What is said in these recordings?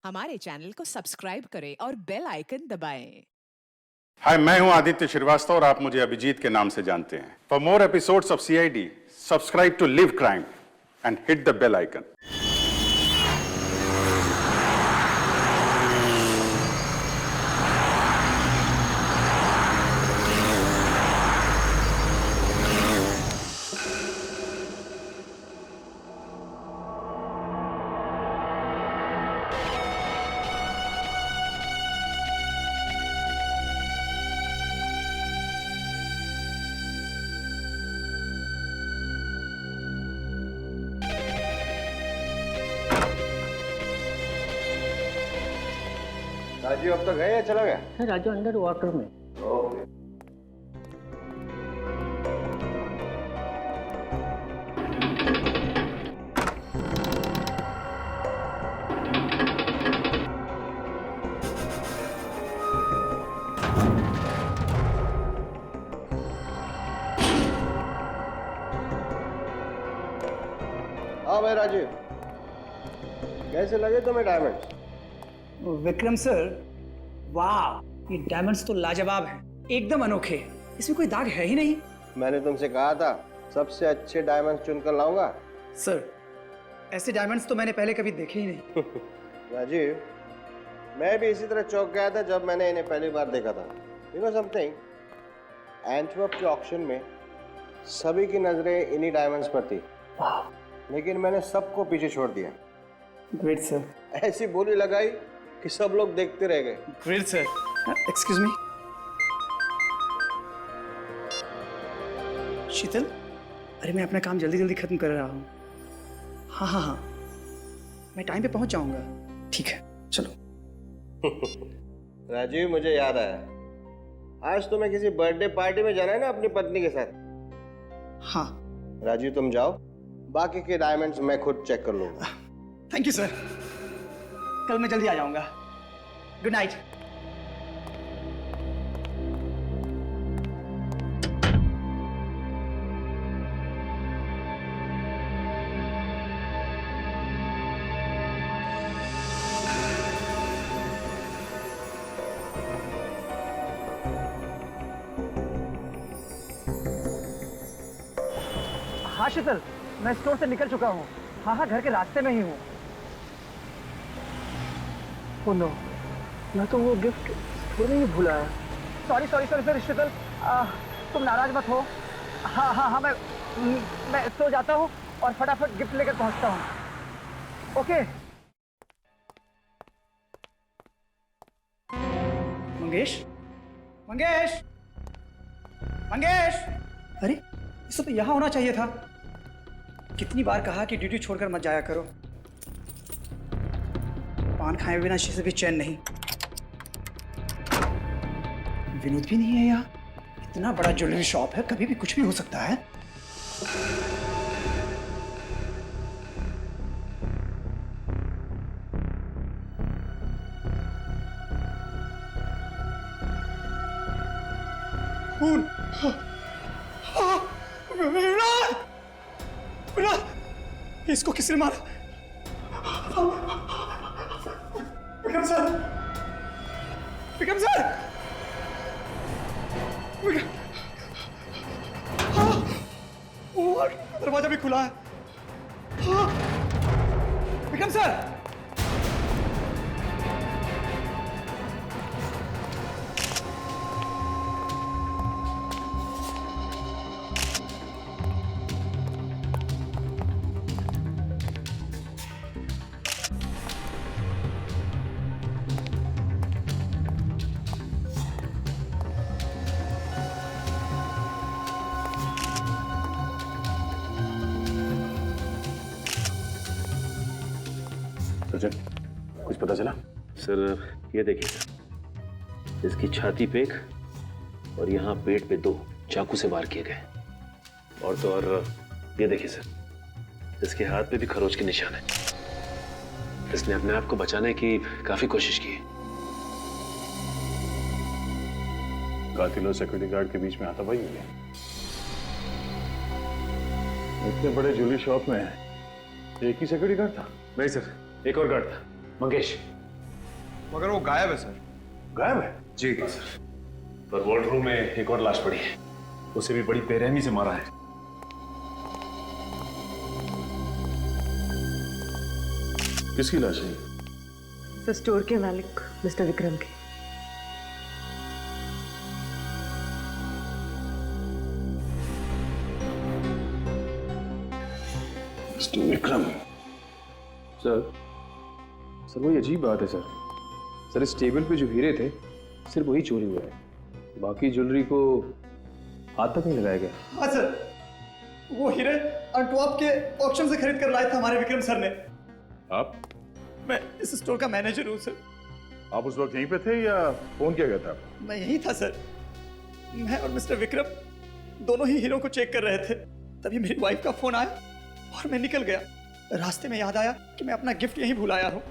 हमारे चैनल को सब्सक्राइब करें और बेल आइकन दबाएं। हाय, मैं हूं आदित्य श्रीवास्तव और आप मुझे अभिजीत के नाम से जानते हैं। For more episodes of CID, subscribe to live crime and hit the bell icon. Raju अब तक है या चला गया? राजू अंडर वाटर में। ओके। हाँ भाई राजू, कैसे लगे तुम्हें डायमंड्स? विक्रम सर, वाह, ये डायमंड्स तो लाजवाब हैं, एकदम अनोखे। इसमें कोई दाग है ही नहीं। मैंने तुमसे कहा था सबसे अच्छे डायमंड्स चुनकर लाऊंगा। सर, ऐसे डायमंड्स तो मैंने पहले कभी देखे ही नहीं। राजीव, मैं भी इसी तरह चौंक गया था जब मैंने इन्हें पहली बार देखा था। यू नो समथिंग, एंटवर्प के ऑक्शन में सभी की नजरें इन्हीं डायमंड्स पर थी, लेकिन मैंने सबको पीछे छोड़ दिया। Great sir. ऐसी बोली लगाई कि सब लोग देखते रह गए। Great sir. एक्सक्यूज मी, शीतल, अरे मैं अपना काम जल्दी जल्दी खत्म कर रहा हूँ। हाँ हाँ हाँ, मैं टाइम पे पहुंच जाऊंगा। ठीक है, चलो। राजीव, मुझे याद आया, आज तुम्हें किसी बर्थडे पार्टी में जाना है ना अपनी पत्नी के साथ? हाँ। राजीव तुम जाओ, बाकी के डायमंड्स मैं खुद चेक कर लूंगा। थैंक यू सर, कल मैं जल्दी आ जाऊंगा। Good night. हाँ शीतल, मैं स्टोर से निकल चुका हूँ। हाँ, घर के रास्ते में ही हूँ। ओह नो, मैं तो वो गिफ्ट स्टोर में ही भूला है। सॉरी सर शीतल, तुम नाराज मत हो। हाँ, मैं सो जाता हूँ और फटाफट गिफ्ट लेकर पहुँचता हूँ। ओके। मंगेश, अरे इसे तो यहाँ होना चाहिए था। कितनी बार कहा कि ड्यूटी छोड़कर मत जाया करो। पान खाए बिना से भी चैन नहीं। विनोद भी नहीं है यहाँ। इतना बड़ा ज्वेलरी शॉप है, कभी भी कुछ भी हो सकता है। खून। विनोद, इसको किसने मारा? विक्रम सर, और दरवाजा भी खुला है। विक्रम सर, कुछ पता चला? सर, ये देखिए सर, इसकी छाती पे एक और यहाँ पेट पे 2 चाकू से वार किए गए। और तो और ये देखिए सर, इसके हाथ पे भी खरोच के निशान है। इसने अपने आप को बचाने की काफी कोशिश की। कातिल और सिक्योरिटी गार्ड के बीच में हाथापाई हुई है। इतने बड़े ज्वेलरी शॉप में एक ही सिक्योरिटी गार्ड था? नहीं सर, एक और गार्ड था, मंगेश। मगर वो गायब है सर। गायब है? जी सर, पर वार्डरूम में एक और लाश पड़ी है, उसे भी बड़ी बेरहमी से मारा है। किसकी लाश है? सर, स्टोर के मालिक मिस्टर विक्रम के। मिस्टर विक्रम? सर वही अजीब बात है सर, इस टेबल पे जो हीरे थे सिर्फ वही चोरी हुआ है, बाकी ज्वेलरी को हाथ तक नहीं लगाया गया। हाँ सर, वो हीरे अंटवर्प के ऑक्शन से खरीद कर लाए थे हमारे विक्रम सर ने। आप? मैं इस स्टोर का मैनेजर हूँ सर। आप उस वक्त यहीं पे थे या फोन किया गया था? मैं यहीं था सर। मैं और मिस्टर विक्रम दोनों ही हीरो को चेक कर रहे थे, तभी मेरी वाइफ का फोन आया और मैं निकल गया। रास्ते में याद आया कि मैं अपना गिफ्ट यहीं भुलाया हूँ।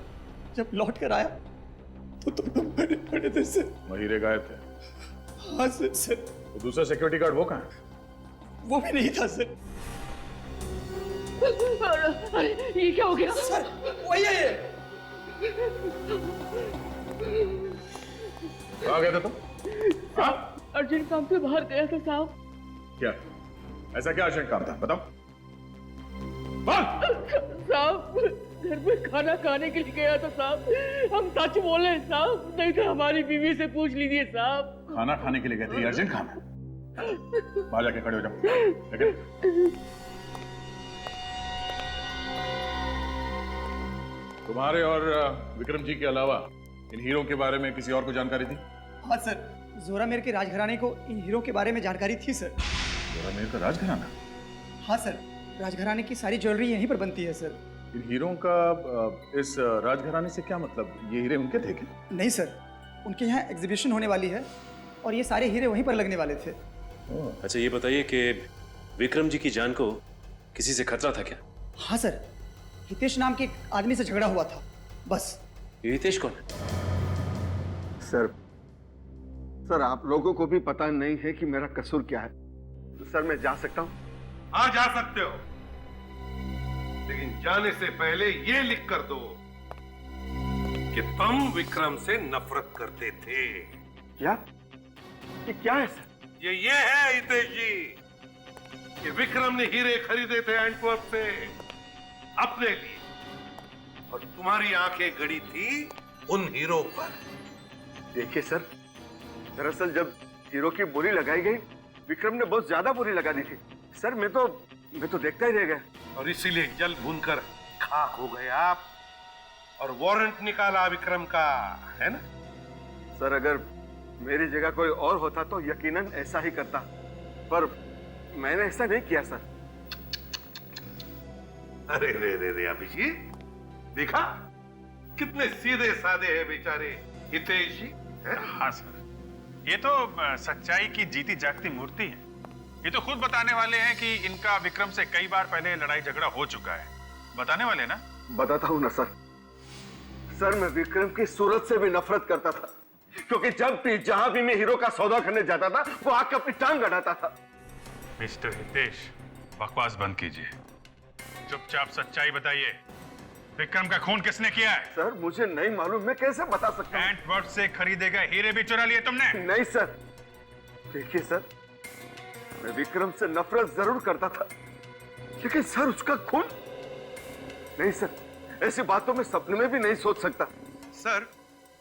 जब लौट कर आया तो बड़े बड़े थे सर। वो हीरे गायब थे? हाँ सर। तो दूसरा सिक्योरिटी गार्ड वो कहाँ है? वो भी नहीं था सर। अरे ये क्या हो गया? सर वही है ये। कहाँ गए थे तुम? हाँ? अर्जेंट काम पे बाहर गया था साहब। क्या ऐसा क्या अर्जेंट काम था, बताओ। साहब घर पे खाना खाने के लिए गया था साहब। हम सच बोले साहब, नहीं तो हमारी बीवी से पूछ लीजिए साहब। खाना खाने के लिए गए थे, ये अर्जेंट काम है? बाहर जाके खड़े हो जाओ। लेकिन तुम्हारे और विक्रम जी के अलावा इन हीरो के बारे में किसी और को जानकारी थी? हाँ सर, जोरामेर के राजघराने को इन हीरो के बारे में जानकारी थी सर। जोरामेर का राजघराना? हाँ सर, राजघराने की सारी ज्वेलरी यहीं पर बनती है सर। इन हीरों का इस राजघराने से क्या मतलब? ये हीरे उनके थे क्या? नहीं सर, उनके यहाँ एग्जीबिशन होने वाली है और ये सारे हीरे वहीं पर लगने वाले थे। अच्छा ये बताइए कि विक्रम जी की जान को किसी से खतरा था क्या? हाँ सर, हितेश नाम के एक आदमी से झगड़ा हुआ था, बस। ये हितेश कौन है? सर आप लोगों को भी पता नहीं है कि मेरा कसूर क्या है। तो सर मैं जा सकता हूँ? हाँ जा सकते हो, लेकिन जाने से पहले ये लिख कर दो कि तुम विक्रम से नफरत करते थे। क्या? ये क्या है सर? ये है हितेश जी कि विक्रम ने हीरे खरीदे थे एंटवर्प से अपने लिए, और तुम्हारी आंखें गड़ी थी उन हीरो पर। देखिए सर, दरअसल जब हीरो की बोली लगाई गई, विक्रम ने बहुत ज्यादा बोली लगा दी थी सर। मैं तो देखता ही रह गया, और इसीलिए जल भूनकर खाक हो गए आप, और वारंट निकाला विक्रम का, है ना? सर अगर मेरी जगह कोई और होता तो यकीनन ऐसा ही करता, पर मैंने ऐसा नहीं किया सर। अरे रे रे रे अभिजीत, देखा कितने सीधे साधे हैं बेचारे हितेश जी। हाँ सर, ये तो सच्चाई की जीती जागती मूर्ति है। ये तो खुद बताने वाले हैं कि इनका विक्रम से कई बार पहले लड़ाई झगड़ा हो चुका है। बताने वाले ना? बताता हूँ ना सर। सर मैं विक्रम की सूरत से भी नफरत करता था, क्योंकि जब भी जहां भी मैं हीरो का सौदा करने जाता था, वो आके अपनी टांग अड़ाता था। मिस्टर हितेश, बकवास बंद कीजिए, चुपचाप सच्चाई बताइए। विक्रम का खून किसने किया है? सर मुझे नहीं मालूम, मैं कैसे बता सकता हूँ? एंटवर्प से खरीदे गए हीरे भी चुरा लिए तुमने? नहीं सर। देखिए सर, मैं विक्रम से नफरत जरूर करता था, लेकिन सर उसका खून नहीं सर, ऐसी बातों में सपने में भी नहीं सोच सकता। सर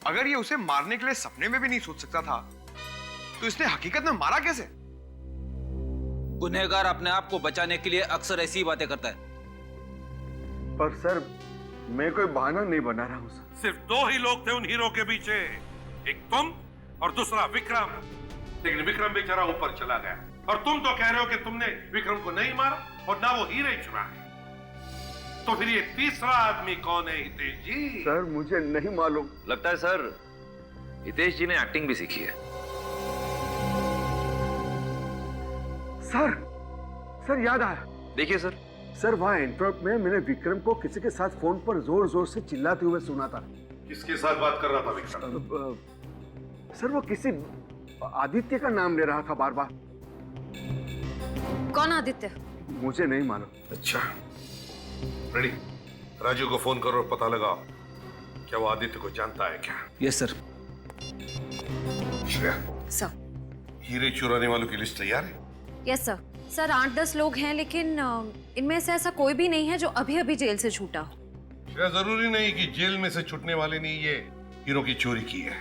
अगर ये उसे मारने के लिए सपने में भी नहीं सोच सकता था, तो इसने हकीकत में मारा कैसे? गुनहगार अपने आप को बचाने के लिए अक्सर ऐसी ही बातें करता है। पर सर मैं कोई बहाना नहीं बना रहा हूँ सर। सिर्फ दो ही लोग थे उन हीरो के पीछे, एक तुम और दूसरा विक्रम। लेकिन विक्रम बेचारा ऊपर चला गया, और तुम तो कह रहे हो कि तुमने विक्रम को नहीं मारा और ना वो हीरे चुराए। तो फिर ये तीसरा आदमी कौन है हितेश जी? सर मुझे नहीं मालूम। लगता है सर हितेश जी ने एक्टिंग भी सीखी है। सर याद आया। देखिए सर, वहाँ एंटवर्प में मैंने विक्रम को किसी के साथ फोन पर जोर जोर से चिल्लाते हुए सुना था। किसके साथ बात कर रहा था विक्रम? सर वो किसी आदित्य का नाम ले रहा था बार बार। कौन आदित्य? मुझे नहीं मालूम। अच्छा रेडी, राजू को फोन करो, पता लगाओ। क्या वो आदित्य को जानता है क्या? Yes sir. श्रेया, सर। हीरे चुराने वालों की लिस्ट तैयार है? Yes sir. सर 8-10 लोग हैं, लेकिन इनमें से ऐसा कोई भी नहीं है जो अभी अभी जेल से छूटा हो। श्रेया, जरूरी नहीं कि जेल में से छूटने वाले ने ये हीरो की चोरी की है,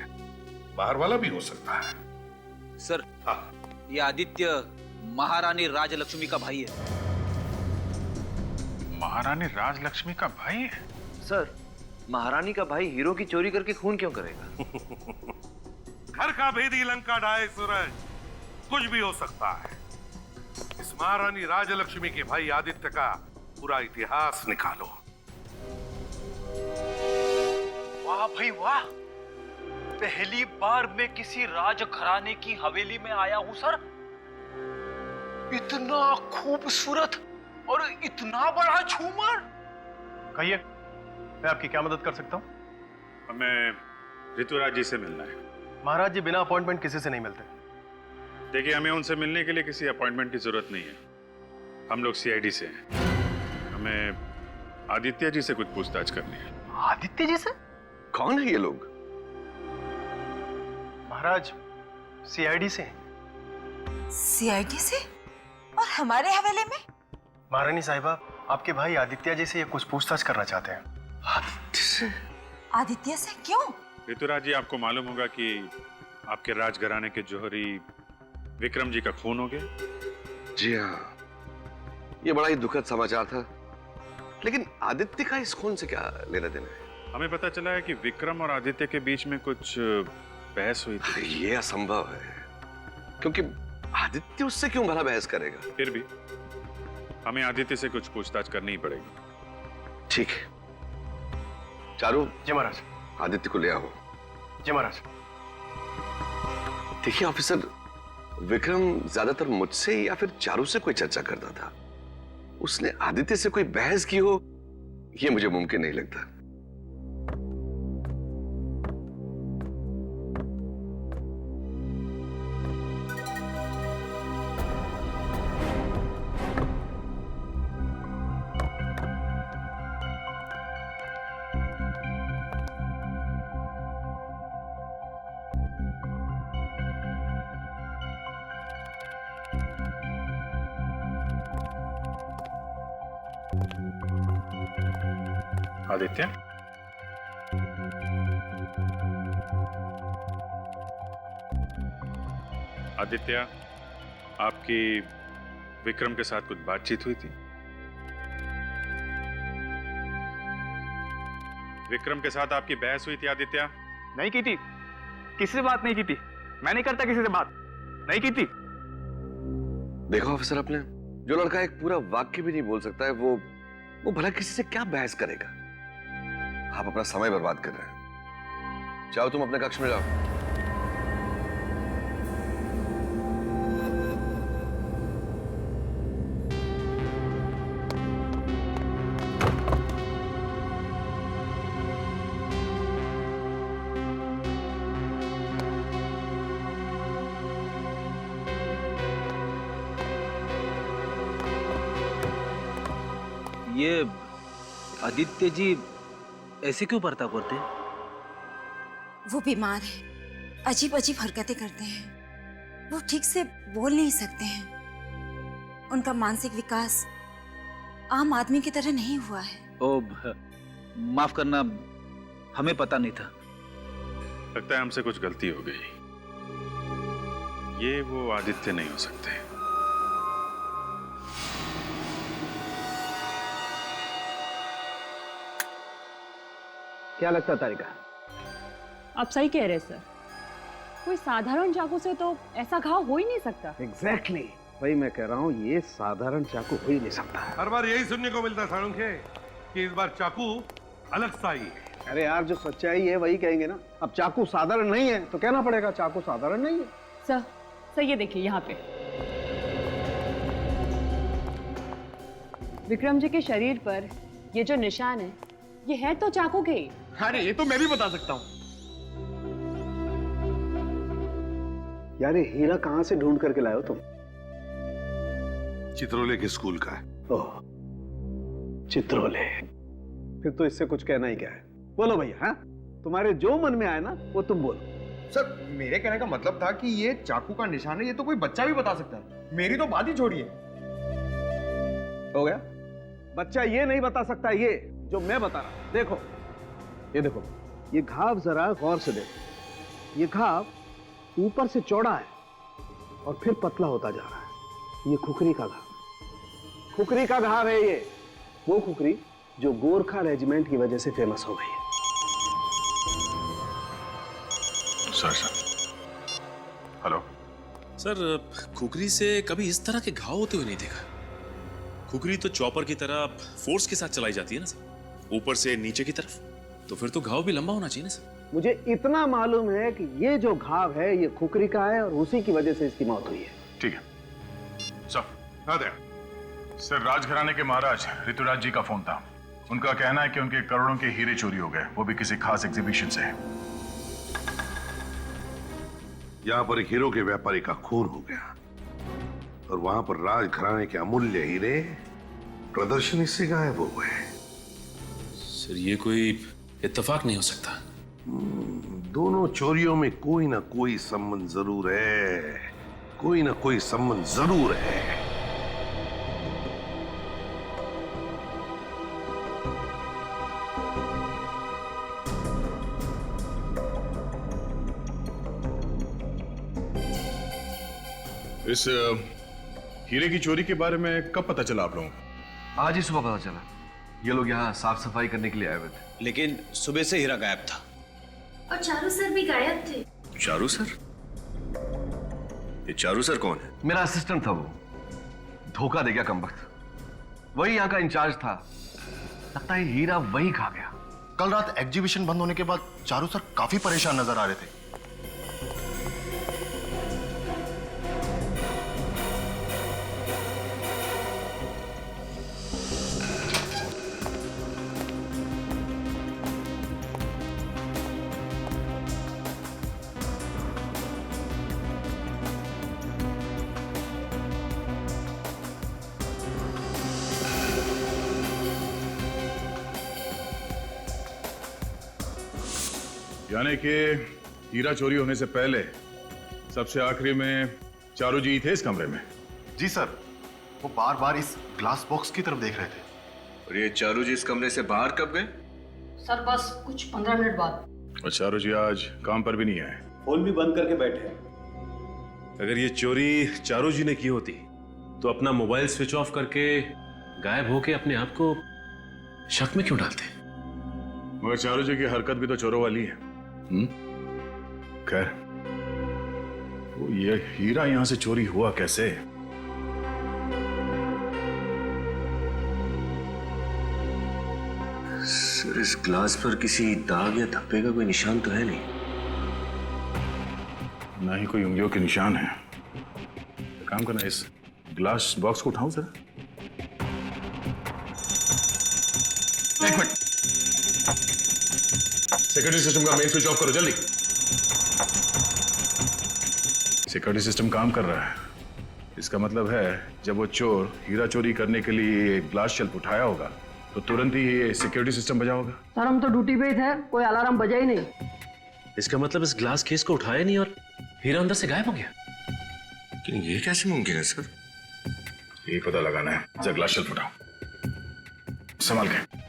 बाहर वाला भी हो सकता है। सर हाँ, ये आदित्य महारानी राजलक्ष्मी का भाई है। महारानी राजलक्ष्मी का भाई है? सर, महारानी का भाई हीरो की चोरी करके खून क्यों करेगा? घर का भेदी लंका ढाए सूरज, कुछ भी हो सकता है। इस महारानी राजलक्ष्मी के भाई आदित्य का पूरा इतिहास निकालो। वाह भाई वाह, पहली बार मैं किसी राज घराने की हवेली में आया हूं सर। इतना खूबसूरत और इतना बड़ा झूमर। कहिए, मैं आपकी क्या मदद कर सकता हूँ? हमें ऋतुराज जी से मिलना है। महाराज जी बिना अपॉइंटमेंट किसी से नहीं मिलते। देखिए, हमें उनसे मिलने के लिए किसी अपॉइंटमेंट की जरूरत नहीं है। हम लोग सीआईडी से हैं। हमें आदित्य जी से कुछ पूछताछ करनी है। आदित्य जी से? कौन है ये लोग? महाराज, सीआईडी से। सीआईडी से? और हमारे हवेले में? महारानी साहिबा, आपके भाई आदित्य जी से ये कुछ पूछताछ करना चाहते हैं। आदित्य से क्यों? ऋतुराज जी, आपको मालूम होगा कि आपके राजघराने के जौहरी विक्रम जी का खून हो गया। जी हाँ, ये बड़ा ही दुखद समाचार था। लेकिन आदित्य का इस खून से क्या लेना देना है? हमें पता चला है कि विक्रम और आदित्य के बीच में कुछ बहस हुई थी। ये असंभव है, क्योंकि आदित्य उससे क्यों भला बहस करेगा? फिर भी हमें आदित्य से कुछ पूछताछ करनी ही पड़ेगी। ठीक है, चारू। जी महाराज। आदित्य को ले आओ। जी महाराज। देखिए ऑफिसर, विक्रम ज्यादातर मुझसे या फिर चारू से कोई चर्चा करता था। उसने आदित्य से कोई बहस की हो, यह मुझे मुमकिन नहीं लगता। आदित्य, आदित्य, आपकी विक्रम के साथ कुछ बातचीत हुई थी? विक्रम के साथ आपकी बहस हुई थी आदित्य? नहीं की थी, किसी से बात नहीं की थी। मैं नहीं करता किसी से बात, नहीं की थी। देखो ऑफिसर, आपने जो लड़का एक पूरा वाक्य भी नहीं बोल सकता है, वो भला किसी से क्या बहस करेगा? आप अपना समय बर्बाद कर रहे हैं। जाओ तुम अपने कक्ष में जाओ। ये आदित्य जी ऐसे क्यों बर्ताव करते हैं? वो बीमार है, अजीब अजीब हरकतें करते हैं। वो ठीक से बोल नहीं सकते हैं। उनका मानसिक विकास आम आदमी की तरह नहीं हुआ है। ओ, माफ करना, हमें पता नहीं था। लगता है हमसे कुछ गलती हो गई। ये वो आदित्य नहीं हो सकते। क्या लगता तारिका? आप सही कह रहे हैं सर, कोई साधारण चाकू से तो ऐसा घाव हो ही नहीं सकता। एग्जैक्टली, वही मैं कह रहा हूँ, ये साधारण चाकू हो ही नहीं सकता। हर बार यही सुनने को मिलता साळुंखे कि इस बार चाकू अलग सा ही है। अरे यार, जो सच्चाई है वही कहेंगे ना। अब चाकू साधारण नहीं है तो कहना पड़ेगा चाकू साधारण नहीं है। सर ये देखिए, यहाँ पे विक्रम जी के शरीर पर ये जो निशान है, ये है तो चाकू के ही। अरे ये तो मैं भी बता सकता हूँ। यार, ये हीरा कहाँ से ढूंढ करके लाए हो तुम? चित्रोले के स्कूल का है। ओह, चित्रोले। फिर तो इससे कुछ कहना ही क्या है? बोलो भैया। हाँ, तुम्हारे जो मन में आए ना वो तुम बोलो। सर मेरे कहने का मतलब था कि ये चाकू का निशान है, ये तो कोई बच्चा भी बता सकता है, मेरी तो बात ही छोड़िए। हो गया? बच्चा ये नहीं बता सकता, ये जो मैं बता रहा हूं। देखो, ये देखो, ये घाव जरा गौर से देखो। ये घाव ऊपर से चौड़ा है और फिर पतला होता जा रहा है। ये खुकरी का घाव, खुकरी का घाव है ये, वो खुकरी जो गोरखा रेजिमेंट की वजह से फेमस हो गई है। सर हेलो सर, खुकरी से कभी इस तरह के घाव होते हुए नहीं देखा। खुकरी तो चॉपर की तरह फोर्स के साथ चलाई जाती है ना सर, ऊपर से नीचे की तरफ, तो फिर तो घाव भी लंबा होना चाहिए ना सर। मुझे इतना मालूम है कि ये जो घाव है ये खुकरी का है और उसी की वजह से इसकी मौत हुई है। ठीक है सर। सर राजघराने के महाराज ऋतुराज जी का फोन था। उनका कहना है कि उनके करोड़ों के हीरे चोरी हो गए, वो भी किसी खास एग्जीबिशन से। यहाँ पर एक हीरो के व्यापारी का खून हो गया और वहां पर राजघराने के अमूल्य हीरे प्रदर्शनी से गायब हो गए। सर ये कोई इत्तेफाक नहीं हो सकता। दोनों चोरियों में कोई ना कोई संबंध जरूर है, कोई ना कोई संबंध जरूर है। इस हीरे की चोरी के बारे में कब पता चला आप लोगों को? आज ही सुबह पता चला। ये लोग यहाँ साफ सफाई करने के लिए आए हुए थे, लेकिन सुबह से हीरा गायब था। और चारू सर भी गायब थे। चारू सर? ये चारू सर कौन है? मेरा असिस्टेंट था वो, धोखा दे गया कमबख्त। वही यहाँ का इंचार्ज था, लगता है हीरा वही खा गया। कल रात एग्जीबिशन बंद होने के बाद चारू सर काफी परेशान नजर आ रहे थे। यानी कि हीरा चोरी होने से पहले सबसे आखिरी में चारू जी थे इस कमरे में? जी सर, वो बार बार इस ग्लास बॉक्स की तरफ देख रहे थे। और ये चारू जी इस कमरे से बाहर कब गए? सर बस कुछ 15 मिनट बाद। और चारू जी आज काम पर भी नहीं आए, फोन भी बंद करके बैठे हैं। अगर ये चोरी चारू जी ने की होती तो अपना मोबाइल स्विच ऑफ करके गायब होके अपने आप को शक में क्यों डालते? मगर चारू जी की हरकत भी तो चोरों वाली है। खैर, वो ये हीरा यहां से चोरी हुआ कैसे? सर इस ग्लास पर किसी दाग या धब्बे का कोई निशान तो है नहीं। ना ही कोई उंगलियों के निशान है। काम करना, इस ग्लास बॉक्स को उठाऊं जरा। एक मिनट, सिक्योरिटी सिस्टम का मेन स्विच ऑफ करो जल्दी। सिक्योरिटी सिस्टम काम कर रहा है, इसका मतलब है जब वो चोर हीरा चोरी करने के लिए ग्लास शेल्फ उठाया होगा तो तुरंत ही ये सिक्योरिटी सिस्टम बजा होगा। सर हम तो ड्यूटी पे ही थे, कोई अलार्म बजा ही नहीं। इसका मतलब इस ग्लास केस को उठाया नहीं और हीरा अंदर से गायब हो गया। लेकिन ये कैसे मुमकिन है सर? ये पता लगाना है। जब ग्लास शेल्फ उठाओ, संभाल के।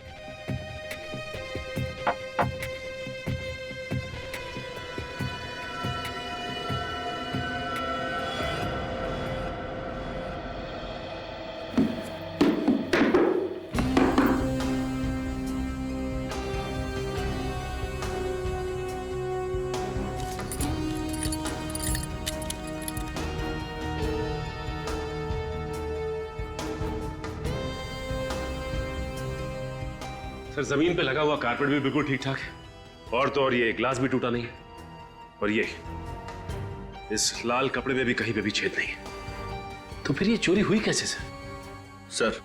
सर जमीन पे लगा हुआ कारपेट भी बिल्कुल ठीक ठाक है, और तो और ये ग्लास भी टूटा नहीं है, और ये इस लाल कपड़े में भी कहीं पे भी छेद नहीं है। तो फिर ये चोरी हुई कैसे सर?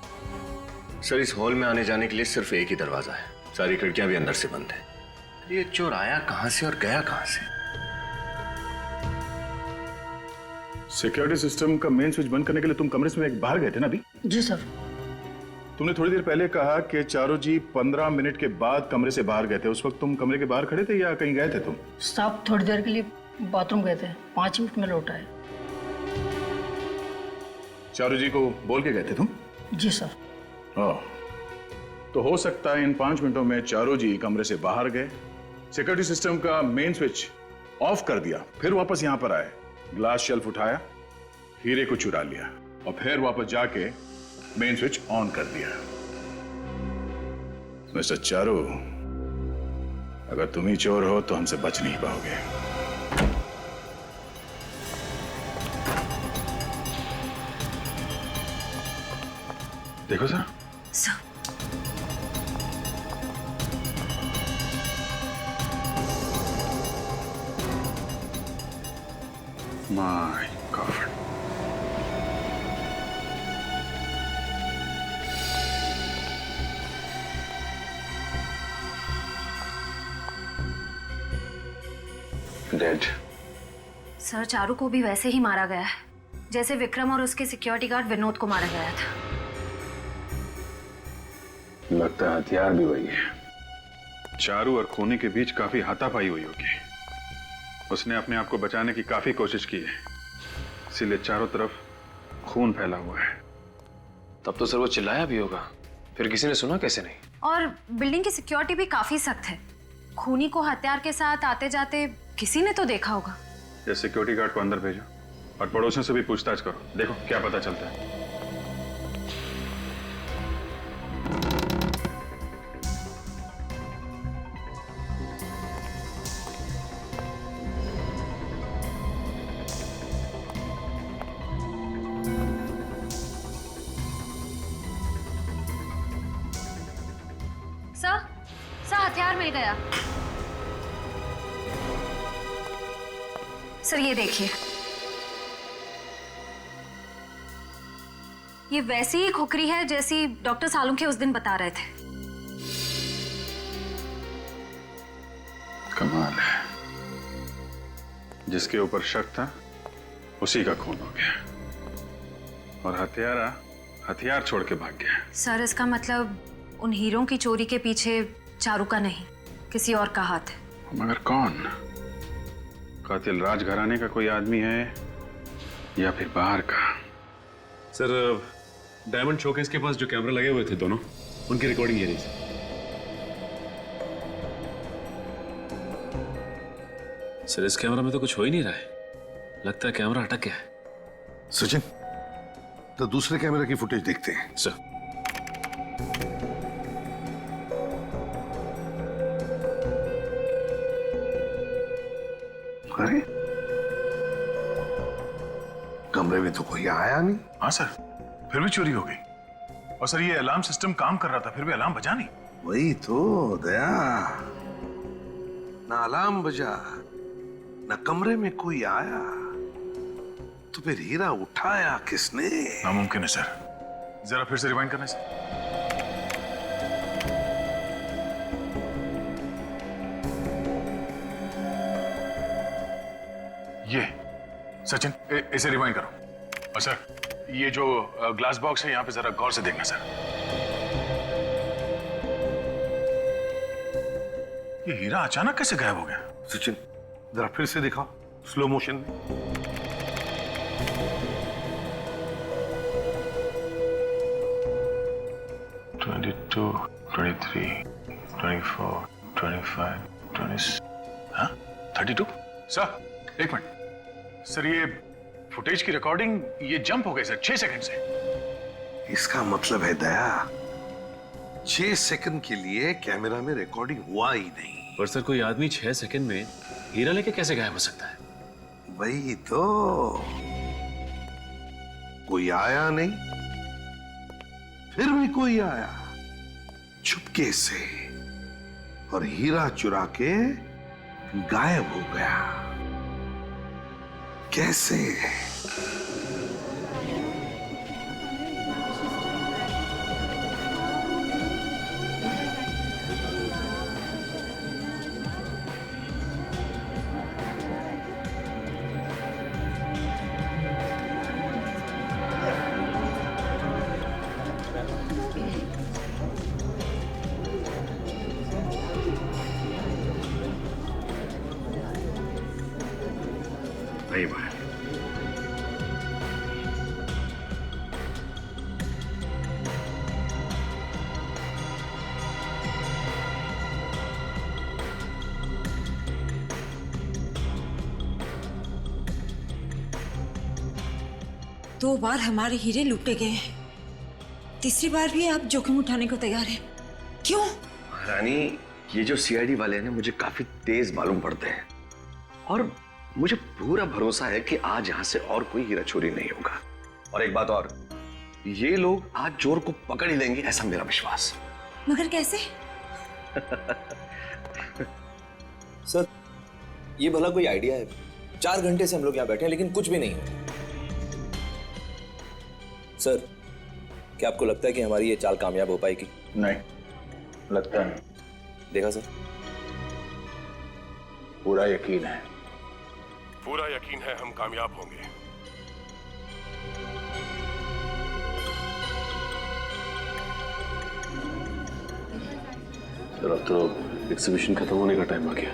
सर इस हॉल में आने जाने के लिए सिर्फ एक ही दरवाजा है, सारी खिड़कियां भी अंदर से बंद है। ये चोर आया कहां से और गया कहां से? सिक्योरिटी सिस्टम का मेन स्विच बंद करने के लिए तुम कमरे से बाहर गए थे ना अभी? जी सर। तुमने थोड़ी देर पहले कहा कि चारू जी 15 मिनट के बाद कमरे से बाहर गए थे। उस वक्त तुम कमरे के बाहर खड़े थे या कहीं गए थे तुम? साहब थोड़ी देर के लिए बाथरूम गए थे, 5 मिनट में लौट आए। चारू जी को बोल के गए थे तुम? जी सर। तो हो सकता है इन 5 मिनटों में चारू जी कमरे से बाहर गए, सिक्योरिटी सिस्टम का मेन स्विच ऑफ कर दिया, फिर वापस यहां पर आए, ग्लास शेल्फ उठाया, हीरे को चुरा लिया और फिर वापस जाके मेन स्विच ऑन कर दिया। मिस्टर चारू, अगर तुम ही चोर हो तो हमसे बच नहीं पाओगे। देखो sir. My God. Dead. Sir Charu को भी वैसे ही मारा गया है जैसे विक्रम और उसके सिक्योरिटी गार्ड विनोद को मारा गया था। लगता है हथियार भी वही है। चारू और खूनी के बीच काफी हाथापाई हुई होगी। उसने अपने आप को बचाने की काफी कोशिश की है, इसीलिए चारों तरफ खून फैला हुआ है। तब तो सर वो चिल्लाया भी होगा, फिर किसी ने सुना कैसे नहीं? और बिल्डिंग की सिक्योरिटी भी काफी सख्त है। खूनी को हथियार के साथ आते जाते किसी ने तो देखा होगा। ये सिक्योरिटी गार्ड को अंदर भेजो और पड़ोसियों से भी पूछताछ करो, देखो क्या पता चलता है। सर हथियार मिल गया। सर ये देखिए, ये वैसी ही खुकरी है जैसी डॉक्टर सालुंखे उस दिन बता रहे थे। कमाल है, जिसके ऊपर शक था उसी का खून हो गया और हत्यारा हथियार छोड़ के भाग गया। सर इसका मतलब उन हीरों की चोरी के पीछे चारू का नहीं, किसी और का हाथ है। मगर कौन? कातिल राजघराने का कोई आदमी है या फिर बाहर का? सर डायमंड शोकेस के पास जो कैमरा लगे हुए थे दोनों, उनकी रिकॉर्डिंग ये रही सर। सर इस कैमरा में तो कुछ हो ही नहीं रहा है, लगता है कैमरा अटक गया है। सचिन, तो दूसरे कैमरे की फुटेज देखते हैं। सर अरे कमरे में तो कोई आया नहीं। हाँ सर, फिर भी चोरी हो गई। और सर ये अलार्म सिस्टम काम कर रहा था, फिर भी अलार्म बजा नहीं। वही तो दया, ना अलार्म बजा, ना कमरे में कोई आया, तो फिर हीरा उठाया किसने? नामुमकिन है सर, जरा फिर से रिवाइंड करना सर। ये सचिन, इसे रिवाइंड करो। और सर ये जो ग्लास बॉक्स है यहाँ पे जरा गौर से देखना सर। ये हीरा अचानक कैसे गायब हो गया? सचिन जरा फिर से दिखाओ स्लो मोशन में। $22, $23, $24, $25, $26, हाँ 32? सर एक मिनट सर, ये फुटेज की रिकॉर्डिंग ये जंप हो गई सर 6 सेकंड से। इसका मतलब है दया 6 सेकंड के लिए कैमरा में रिकॉर्डिंग हुआ ही नहीं। पर सर कोई आदमी 6 सेकंड में हीरा लेके कैसे गायब हो सकता है? वही तो, कोई आया नहीं, फिर भी कोई आया चुपके से और हीरा चुरा के गायब हो गया। कैसे? नहीं बाहर। दो बार हमारे हीरे लूटे गए हैं, तीसरी बार भी आप जोखिम उठाने को तैयार हैं। क्यों? रानी, ये जो सीआईडी वाले हैं ना, मुझे काफी तेज मालूम पड़ते हैं और मुझे पूरा भरोसा है कि आज यहां से और कोई हीरा चोरी नहीं होगा। और एक बात और, ये लोग आज चोर को पकड़ ही लेंगे, ऐसा मेरा विश्वास। मगर कैसे? सर, ये भला कोई आइडिया है? 4 घंटे से हम लोग यहाँ बैठे हैं लेकिन कुछ भी नहीं है। सर, क्या आपको लगता है कि हमारी ये चाल कामयाब हो पाएगी? नहीं, लगता नहीं। देखा सर? पूरा यकीन है। पूरा यकीन है हम कामयाब होंगे। सर, अब तो एग्जीबिशन खत्म होने का टाइम आ गया।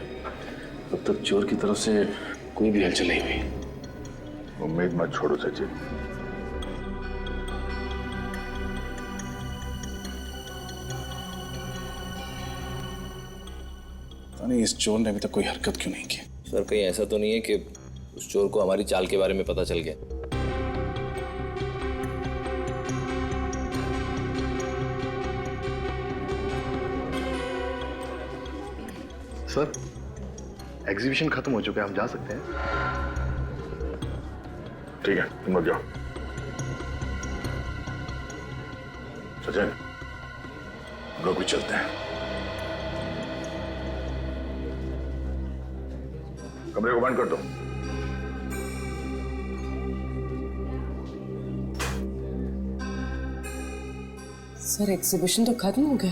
अब तक चोर की तरफ से कोई भी हलचल नहीं हुई। उम्मीद मत छोड़ो सचिन। नहीं, इस चोर ने अभी तक कोई हरकत क्यों नहीं की? सर, कहीं ऐसा तो नहीं है कि उस चोर को हमारी चाल के बारे में पता चल गया? सर, एग्जीबिशन खत्म हो चुका है, हम जा सकते हैं। ठीक है, तुम लोग जाओ। सचिन, हम लोग भी चलते हैं। कमरे को बंद कर दो। सर, एग्जीबिशन तो खत्म हो गया।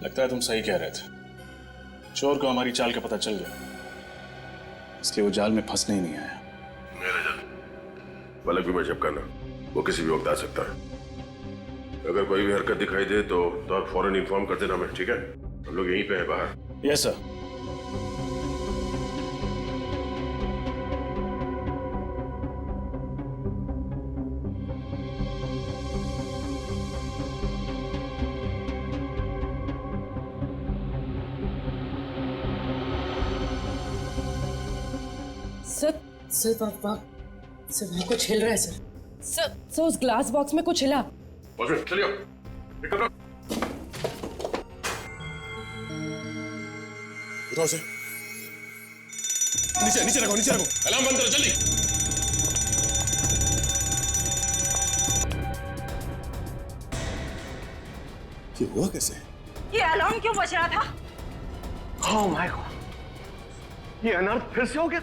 लगता है तुम सही कह रहे थे। चोर को हमारी चाल का पता चल गया, इसलिए वो जाल में फंसने ही नहीं आया। मेरा जल पलक भी मैं झपकाना, वो किसी भी वक्त आ सकता है। अगर कोई भी हरकत दिखाई दे तो आप फौरन इन्फॉर्म कर देना मैं, ठीक है? हम लोग यहीं पे हैं बाहर। Yes sir. सर, वहाँ कुछ हिल रहा है सर। सर, उस ग्लास बॉक्स में कुछ हिला। चलिए, उठाओ से। नीचे नीचे रखो, नीचे रखो। अलार्म बंद करो जल्दी। ये हुआ कैसे? ये अलार्म क्यों बज रहा था? ओह माय गॉड, ये अनर्थ फिर से हो गया।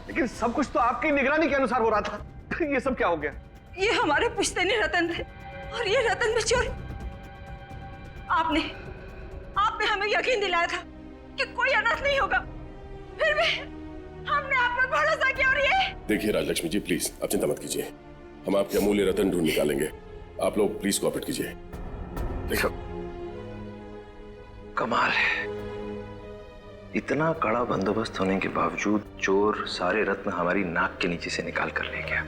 लेकिन सब कुछ तो आपकी निगरानी के अनुसार हो रहा था। ये सब क्या हो गया? ये हमारे पुश्तैनी रतन थे और ये रतन में चोरी। आपने हमें यकीन दिलाया था कि कोई अनर्थ नहीं होगा, फिर भी हमने आप पर भरोसा किया। और ये देखिए राजलक्ष्मी जी, प्लीज आप चिंता मत कीजिए, हम आपके अमूल्य रतन ढूंढ निकालेंगे। आप लोग प्लीज कोऑपरेट कीजिए। देखो, कमाल है, इतना कड़ा बंदोबस्त होने के बावजूद चोर सारे रत्न हमारी नाक के नीचे से निकाल कर ले गया।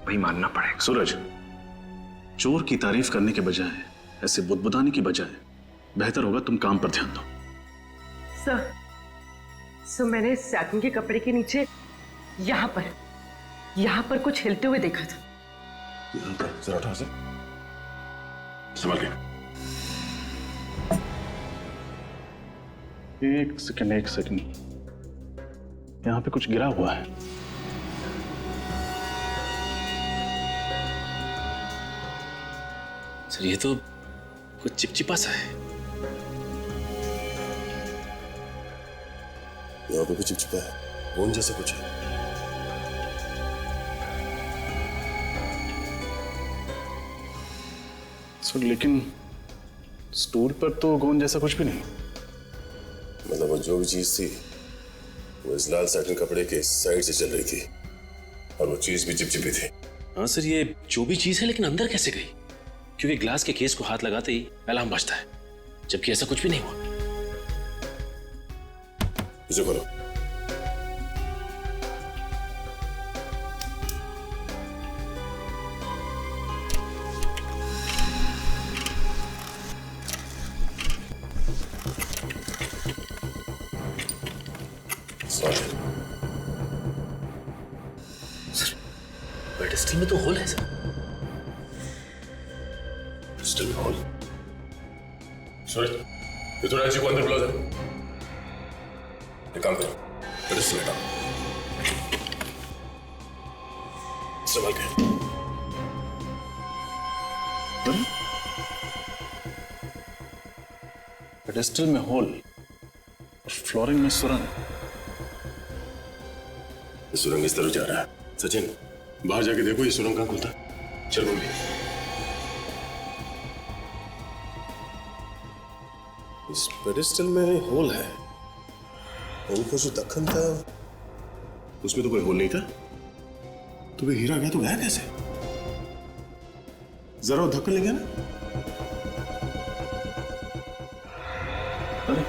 वही मानना पड़ेगा। सूरज, चोर की तारीफ करने के बजाय, ऐसे बुदबुदाने की बजाय बेहतर होगा तुम काम पर ध्यान दो। सर, मैंने सैटिन के कपड़े के नीचे यहाँ पर कुछ हिलते हुए देखा था। जरा उठा से, संभल के। एक सेकंड, यहाँ पे कुछ गिरा हुआ है। सर, ये तो कुछ चिपचिपा सा है। यहाँ पे भी चिपचिपा है, गोंद जैसा कुछ है। सर, लेकिन स्टूल पर तो गोंद जैसा कुछ भी नहीं। मतलब वो जो भी चीज थी वो इस लाल सैटिन कपड़े के साइड से चल रही थी और वो चीज भी चिपचिपी थी। हाँ सर, ये जो भी चीज है, लेकिन अंदर कैसे गई? क्योंकि ग्लास के केस को हाथ लगाते ही अलार्म बजता है, जबकि ऐसा कुछ भी नहीं हुआ। इसे खोलो। सर पेडेस्टल में तो होल है सर। पेडेस्टल में होल? सूरज, ये तो राजी को अंदर बुला दे। एक काम करो, पेडेस्टल हटाओ, संभाल के। पेडेस्टल में होल और फ्लोरिंग में सुरंग। ये सुरंग इस तरफ जा रहा है। सचिन, बाहर जाके देखो ये सुरंग कहां खुलता है। चल मम्मी। इस पेडेस्टल में होल है। उनको जो दखन था उसमें तो कोई होल नहीं था, तो वे हीरा गया तो गया कैसे? जरा वो धक्कन ले गया ना। अरे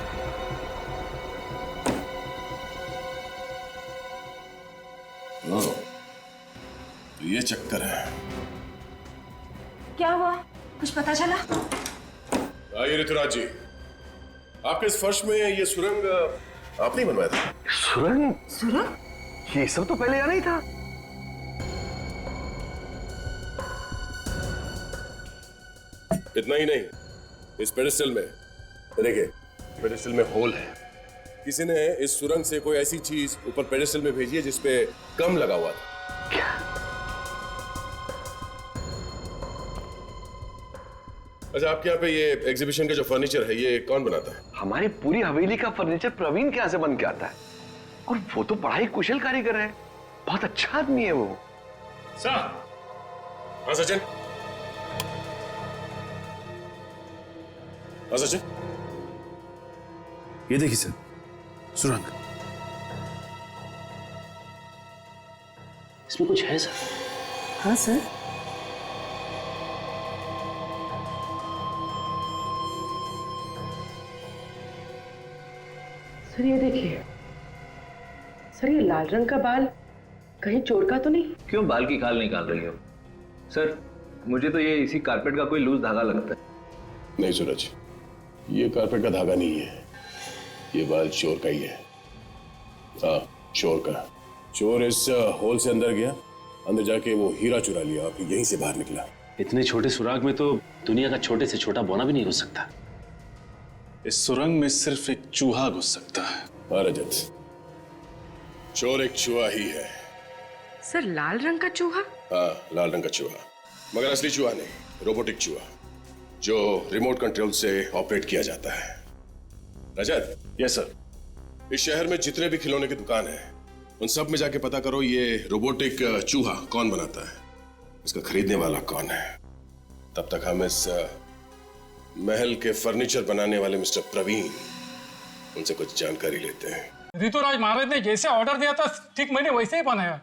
तो ये चक्कर है। क्या हुआ, कुछ पता चला? आइए ऋतुराज जी, आपके इस फर्श में ये सुरंग आपने ही बनवाया था? सुरंग? सुरंग? ये सब तो पहले यहाँ नहीं था। इतना ही नहीं, इस पेडेस्टल में देखिए, पेडेस्टल में होल है। किसी ने इस सुरंग से कोई ऐसी चीज ऊपर पेडेस्टल में भेजी है जिसपे कम लगा हुआ था। क्या? अच्छा, आपके यहाँ पे ये एग्जीबिशन का जो फर्नीचर है ये कौन बनाता है? हमारी पूरी हवेली का फर्नीचर प्रवीण के यहाँ से बन के आता है, और वो तो बड़ा ही कुशल कारीगर है, बहुत अच्छा आदमी है वो। सर। हाँ सचिन। हाँ सचिन, ये देखिए सर, सुरंग। इसमें कुछ है सर? हाँ सर। सर ये देखिए, सर ये लाल रंग का बाल कहीं चोर का तो नहीं? क्यों बाल की खाल निकाल रही हो? सर मुझे तो ये इसी कारपेट का कोई लूज धागा लगता है। नहीं सूरज, ये कारपेट का धागा नहीं है, ये बाल चोर का ही है। हाँ, चोर का। चोर इस होल से अंदर गया, अंदर जाके वो हीरा चुरा लिया, फिर यहीं से बाहर निकला। इतने छोटे सुराग में तो दुनिया का छोटे से छोटा बौना भी नहीं घुस सकता। इस सुरंग में सिर्फ एक चूहा घुस सकता है। हाँ रजत, चोर एक चूहा ही है। सर लाल रंग का चूहा? हाँ, लाल रंग का चूहा, मगर असली चूहा नहीं, रोबोटिक चूहा जो रिमोट कंट्रोल से ऑपरेट किया जाता है। रजत। Yes sir. इस शहर में जितने भी खिलौने की दुकान है उन सब में जाके पता करो ये रोबोटिक चूहा कौन बनाता है, इसका खरीदने वाला कौन है। तब तक हम इस महल के फर्नीचर बनाने वाले मिस्टर प्रवीण, उनसे कुछ जानकारी लेते हैं। ऋतुराज महाराज ने जैसे ऑर्डर दिया था ठीक मैंने वैसे ही बनाया,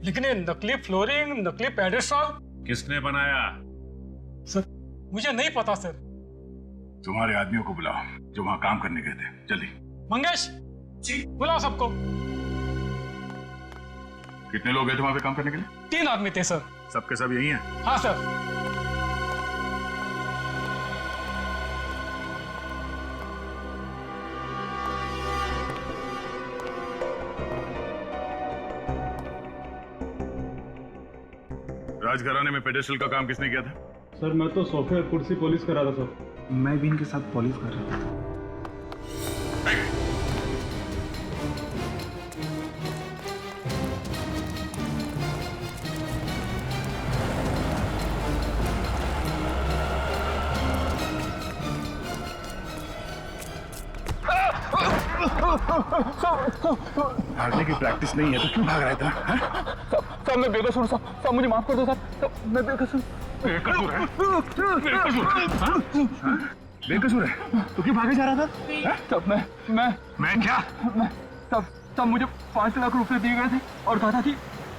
लेकिन ये नकली फ्लोरिंग, नकली पेडेस्टल किसने बनाया? सर मुझे नहीं पता सर। तुम्हारे आदमियों को बुलाओ जो वहां काम करने गए थे, जल्दी। मंगेश जी, बुलाओ सबको। कितने लोग गए थे वहां पे काम करने के लिए? 3 आदमी थे सर। सबके सब यही हैं? हाँ सर। राजघराने में पेडेस्टल का काम किसने किया था? सर मैं तो सोफे और कुर्सी पॉलिश कर रहा था सर। मैं भी इनके साथ पॉलिश कर रहा था। भागने की प्रैक्टिस नहीं है तो क्यों भाग रहा था? साहब मैं बेकसूर, साहब मुझे माफ कर दो साहब, मैं बेकसूर। बेकसूर है? बेकसूर है तो क्यों भागे जा रहा था? साहब मैं क्या? साहब मुझे 5 लाख रुपए दिए गए थे और कहा था कि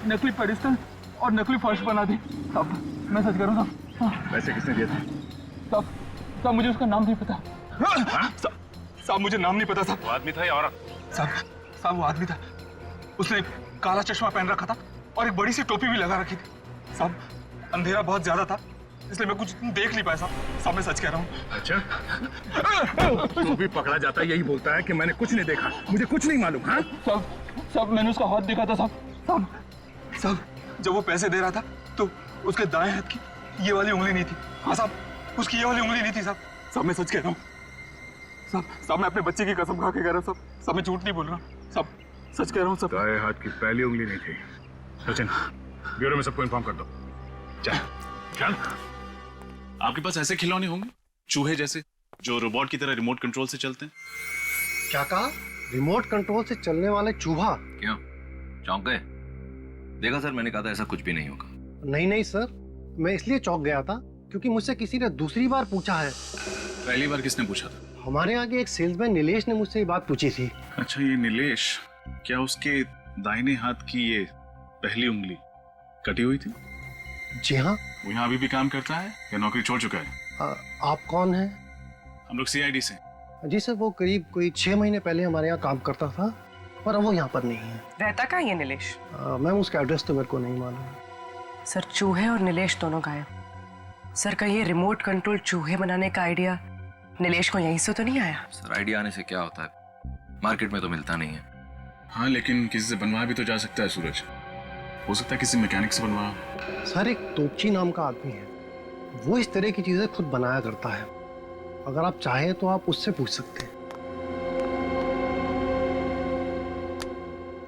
नकली पेडिस्टल और नकली फर्श बना दी। साहब मैं सच कह रहा हूँ साहब। पैसे किसने दिए थे? साहब मुझे उसका नाम नहीं पता। साहब मुझे नाम नहीं पता साहब। वो आदमी था या औरत? साहब वो आदमी था, उसने काला चश्मा पहन रखा था और एक बड़ी सी टोपी भी लगा रखी थी। साहब अंधेरा बहुत ज्यादा था इसलिए मैं कुछ देख नहीं पाया साहब। साहब मैं सच कह रहा हूँ। अच्छा तू भी पकड़ा जाता है, यही बोलता है कि मैंने कुछ नहीं देखा, मुझे कुछ नहीं मालूम। हाँ साहब मैंने उसका हाथ देखा था साहब। साहब जब वो पैसे दे रहा था तो उसके दाएं हाथ की ये वाली उंगली नहीं थी। हाँ साहब, उसकी ये वाली उंगली नहीं थी साहब। साहब मैं सच कह रहा हूँ साहब। मैं अपने बच्चे की कसम खा के कह रहा हूँ साहब। मैं झूठ नहीं बोल रहा साहब, सच कह रहा हूँ साहब। दाएं हाथ की पहली उंगली नहीं थी। सचिन ब्यूरो में सबको इन्फॉर्म कर दो। चल चल। आपके पास ऐसे खिलौने होंगे चूहे जैसे, जो रोबोट की तरह रिमोट कंट्रोल से चलते हैं? क्या कहा? रिमोट कंट्रोल से चलने वाले चूहा? क्यों चौंक गए? देखा सर, मैंने कहा था ऐसा कुछ भी नहीं होगा। नहीं नहीं सर, मैं इसलिए चौंक गया था क्योंकि मुझसे किसी ने दूसरी बार पूछा है। पहली बार किसने पूछा था? हमारे यहाँ के एक सेल्समैन नीलेश ने मुझसे ये बात पूछी थी। अच्छा ये नीलेश, क्या उसके दाहिने हाथ की ये पहली उंगली कटी हुई थी? जी हाँ। वो यहाँ अभी भी काम करता है या नौकरी छोड़ चुका है? आप कौन हैं? हम लोग सीआईडी से। जी सर, वो करीब कोई 6 महीने पहले हमारे यहाँ काम करता था, पर अब वो यहाँ पर नहीं है। रहता कहाँ है नीलेश? मैम उसका एड्रेस तो मेरे को नहीं मालूम। सर चूहे और नीलेश दोनों गायब। सर का ये रिमोट कंट्रोल चूहे बनाने का आइडिया नीलेश को यहीं से तो नहीं आया? सर आइडिया आने से क्या होता है, मार्केट में तो मिलता नहीं है। हाँ लेकिन किसी से बनवाया भी तो जा सकता है सूरज। हो सकता है किसी मैकेनिक से बनवा। सर एक तोपची नाम का आदमी है, वो इस तरह की चीजें खुद बनाया करता है। अगर आप चाहें तो आप उससे पूछ सकते हैं।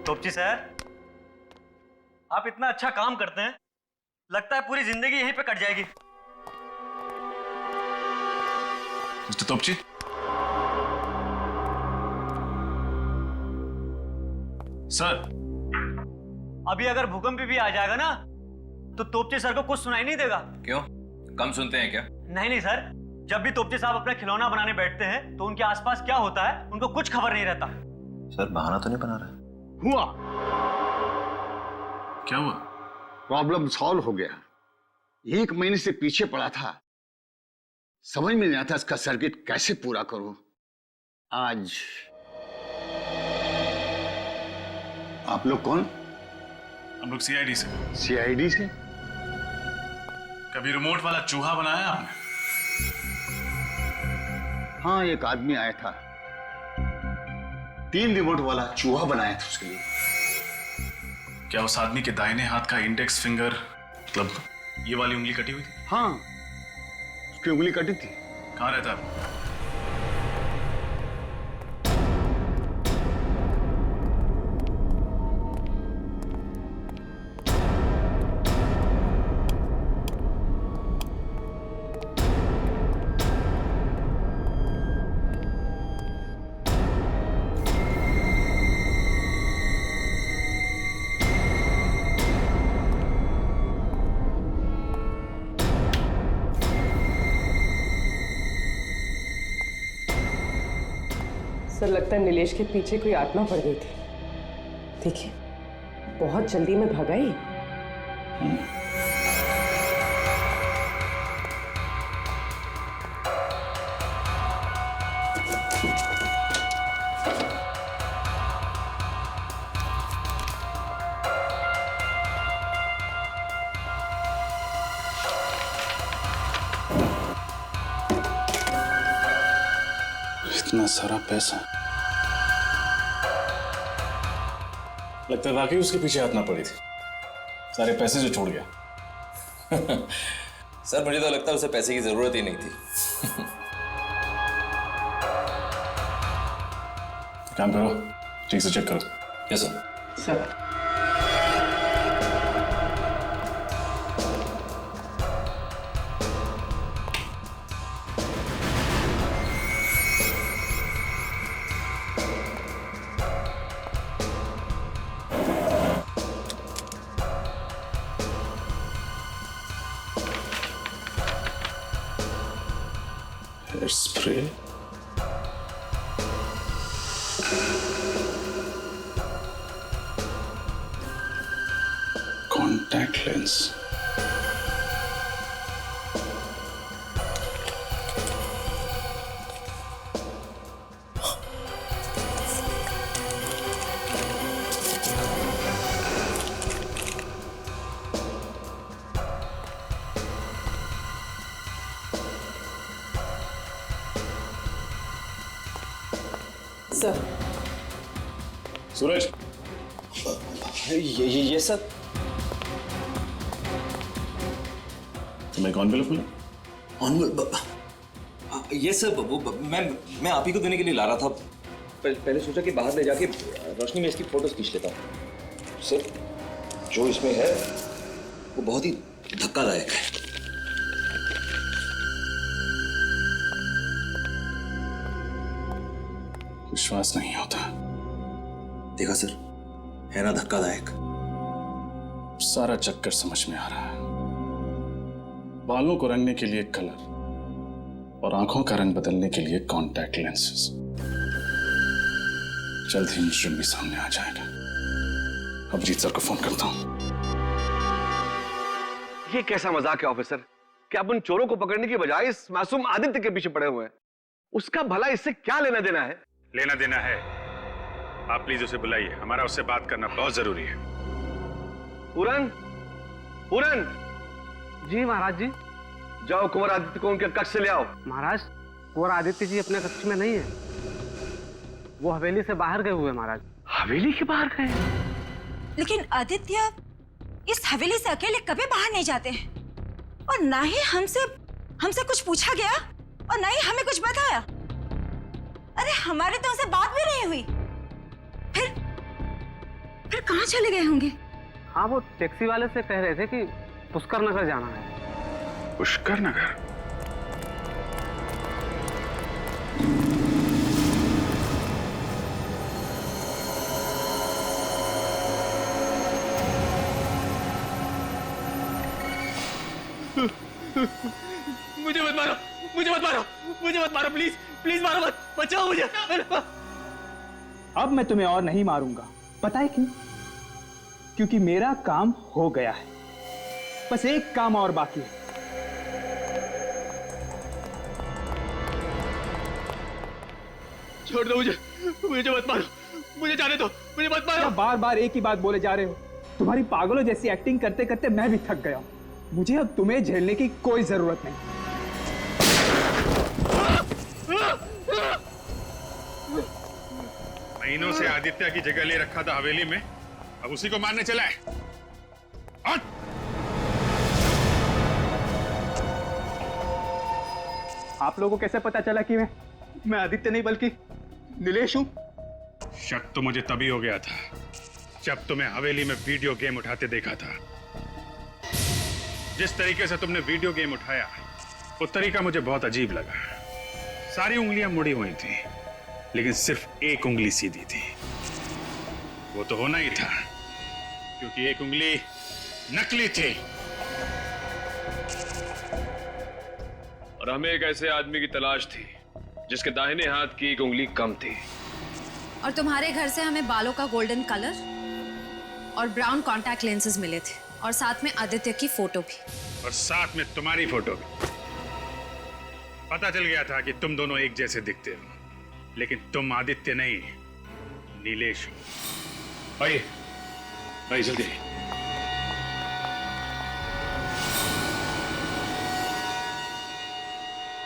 तोपची सर, आप इतना अच्छा काम करते हैं, लगता है पूरी जिंदगी यहीं पे कट जाएगी। मिस्टर तोपची, सर अभी अगर भूकंप भी आ जाएगा ना तो तोपची सर को कुछ सुनाई नहीं देगा। क्यों, कम सुनते हैं क्या? नहीं नहीं सर, जब भी तोपची साहब अपना खिलौना बनाने बैठते हैं तो उनके आसपास क्या होता है उनको कुछ खबर नहीं रहता। सर बहाना तो नहीं बना रहा? हुआ क्या हुआ? प्रॉब्लम सॉल्व हो गया। 1 महीने से पीछे पड़ा था, समझ में नहीं आता इसका सर्किट कैसे पूरा करूं। आज आप लोग कौन? हम लोग सीआईडी से। सीआईडी से? कभी रिमोट वाला चूहा बनाया आपने? हाँ, एक आदमी आया था, 3 रिमोट वाला चूहा बनाया था उसके लिए। क्या उस आदमी के दाहिने हाथ का इंडेक्स फिंगर, मतलब ये वाली उंगली कटी हुई थी? हाँ, उसकी उंगली कटी थी। कहाँ रहता है? सर लगता है नीलेश के पीछे कोई आत्मा पड़ गई थी। देखिए बहुत जल्दी में भागा ही। इतना सारा पैसा, लगता है वाकई उसके पीछे हाथ ना पड़ी थी। सारे पैसे जो छोड़ गया। सर मुझे तो लगता है उसे पैसे की जरूरत ही नहीं थी। काम करो, ठीक से चेक करो। Yes sir. Sir spray, contact lens, sir. Suraj, ये सर। तुम्हें कौन बिल मिला? ये सर मैं आप ही को देने के लिए ला रहा था। पहले सोचा कि बाहर ले जाके रोशनी में इसकी फोटोज खींच लेता हूँ। सर जो इसमें है वो बहुत ही धक्कादायक है। विश्वास नहीं होता। देखा सर, है ना धक्कादायक। सारा चक्कर समझ में आ रहा है। बालों को रंगने के लिए कलर और आंखों का रंग बदलने के लिए कॉन्टैक्ट लेंसेज। जल्द ही मुजरिम भी सामने आ जाएगा। अभिजीत सर को फोन करता हूं। ये कैसा मजाक है ऑफिसर कि आप उन चोरों को पकड़ने की बजाय इस मासूम आदित्य के पीछे पड़े हुए हैं। उसका भला इससे क्या लेना देना है? लेना देना है। आप प्लीज उसे बुलाइए, हमारा उससे बात करना बहुत जरूरी है। पूरन, पूरन। जी महाराज जी। जाओ कुंवर आदित्य को उनके कक्ष से ले आओ। महाराज, कुंवर आदित्य जी अपने कक्ष में नहीं है, वो हवेली से बाहर गए हुए महाराज। हवेली के बाहर गए? लेकिन आदित्य इस हवेली से अकेले कभी बाहर नहीं जाते हैं, और ना ही हमसे कुछ पूछा गया और ना ही हमें कुछ बताया। अरे हमारी तो उनसे बात भी नहीं हुई। फिर कहाँ चले गए होंगे? हाँ, वो टैक्सी वाले से कह रहे थे कि पुष्कर नगर जाना है। पुष्कर नगर? मुझे मत मारो, मुझे मत मारो, मुझे मत मारो, प्लीज प्लीज मारो मत, बचाओ मुझे। अब मैं तुम्हें और नहीं मारूंगा। पता है क्यों? क्योंकि मेरा काम हो गया है। बस एक काम और बाकी है। छोड़ दो मुझे, मुझे मत मारो, मुझे जाने दो, मुझे मत मारो। बार बार एक ही बात बोले जा रहे हो। तुम्हारी पागलों जैसी एक्टिंग करते करते मैं भी थक गया। मुझे अब तुम्हें झेलने की कोई जरूरत नहीं। महीनों से आदित्य की जगह ले रखा था हवेली में, अब उसी को मारने चला है। आप लोगों को कैसे पता चला कि मैं आदित्य नहीं बल्कि नीलेश हूं? शक तो मुझे तभी हो गया था जब तुम्हें हवेली में वीडियो गेम उठाते देखा था। जिस तरीके से तुमने वीडियो गेम उठाया वो तरीका मुझे बहुत अजीब लगा। सारी उंगलियां मुड़ी हुई थी लेकिन सिर्फ एक उंगली सीधी थी। वो तो होना ही था क्योंकि एक उंगली नकली थी। और हमें एक ऐसे आदमी की तलाश थी जिसके दाहिने हाथ की एक उंगली कम थी। और तुम्हारे घर से हमें बालों का गोल्डन कलर और ब्राउन कॉन्टैक्ट लेंसेज मिले थे, और साथ में आदित्य की फोटो भी, और साथ में तुम्हारी फोटो भी। पता चल गया था कि तुम दोनों एक जैसे दिखते हो, लेकिन तुम आदित्य नहीं नीलेश हो। आइए आइए जल्दी।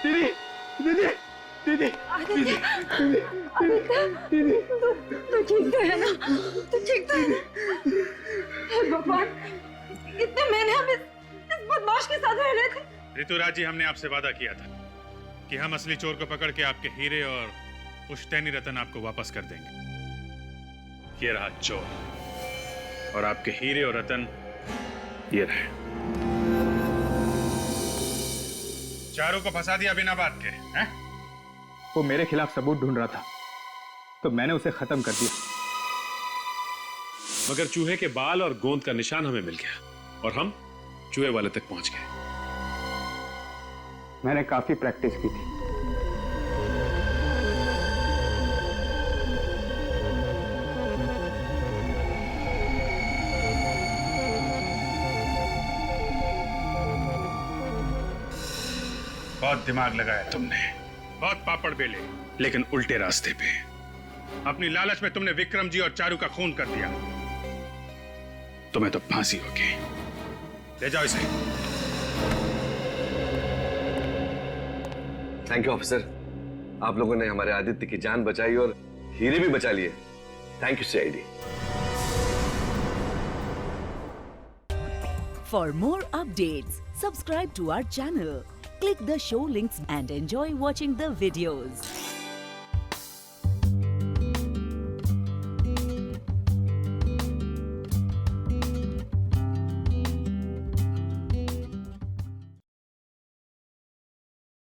दीदी दीदी दीदी आदित्य, तू ठीक तो है ना? तू ठीक तो है ना? हे भगवान, इतने महीने हम इस बदमाश के साथ रह रहे थे। ऋतुराज जी, हमने आपसे वादा किया था कि हम असली चोर को पकड़ के आपके हीरे और पुश्तैनी रतन आपको वापस कर देंगे। ये रहा चोर और आपके हीरे और रतन ये रहे। चारों को फंसा दिया बिना बात के, हैं? वो मेरे खिलाफ सबूत ढूंढ रहा था तो मैंने उसे खत्म कर दिया। मगर चूहे के बाल और गोंद का निशान हमें मिल गया और हम चूहे वाले तक पहुंच गए। मैंने काफी प्रैक्टिस की थी। बहुत दिमाग लगाया तुमने, बहुत पापड़ बेले, लेकिन उल्टे रास्ते पे। अपनी लालच में तुमने विक्रम जी और चारू का खून कर दिया। तुम्हें तो फांसी होगी। ले जाओ इसे। थैंक यू ऑफिसर, आप लोगों ने हमारे आदित्य की जान बचाई और हीरे भी बचा लिए। Thank you CID. For more updates, subscribe to our channel, click the show links and enjoy watching the videos.